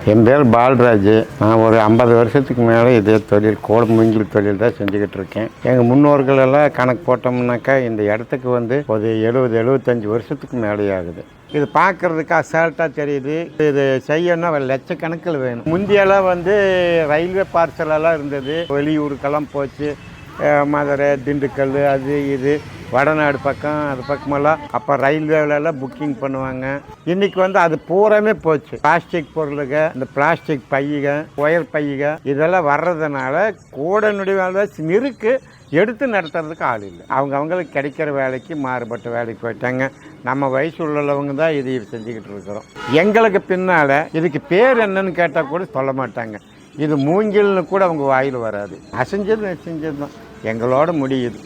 என் பேர் பால்ராஜ். நான் ஒரு 50 வருஷத்துக்கு மேலே இதே தொழில் மூங்கில் தொழில் தான் செஞ்சுக்கிட்டு இருக்கேன். எங்கள் முன்னோர்கள் எல்லாம் கணக்கு போட்டோம்னாக்கா இந்த இடத்துக்கு வந்து ஒரு 70-75 வருஷத்துக்கு மேலே ஆகுது. இது பார்க்குறதுக்கு அசால்ட்டாக தெரியுது. இது செய்யணும்னா லட்சக்கணக்கில் வேணும். முந்தியெல்லாம் வந்து ரயில்வே பார்சலெல்லாம் இருந்தது. வெளியூருக்கெல்லாம் போச்சு. மதுரை, திண்டுக்கல், அது இது வடநாடு பக்கம், அது பக்கமெல்லாம் அப்போ ரயில்வேலெல்லாம் புக்கிங் பண்ணுவாங்க. இன்றைக்கி வந்து அது பூராமே போச்சு. பிளாஸ்டிக் பொருளுக, இந்த பிளாஸ்டிக் பையுக, ஒயர் பையுக இதெல்லாம் வர்றதுனால கூடனுடைய வேலை இருக்கு, எடுத்து நடத்துறதுக்கு ஆள் இல்லை. அவங்களுக்கு கிடைக்கிற வேலைக்கு மாறுபட்ட வேலைக்கு போயிட்டாங்க. நம்ம வயசு உள்ளவங்க தான் இதை செஞ்சுக்கிட்டு இருக்கிறோம். எங்களுக்கு பின்னால் இதுக்கு பேர் என்னன்னு கேட்டால் கூட சொல்ல மாட்டாங்க. இது மூங்கில்னு கூட அவங்க வாயில் வராது. அசைஞ்சது தான் எங்களோட முடியுது.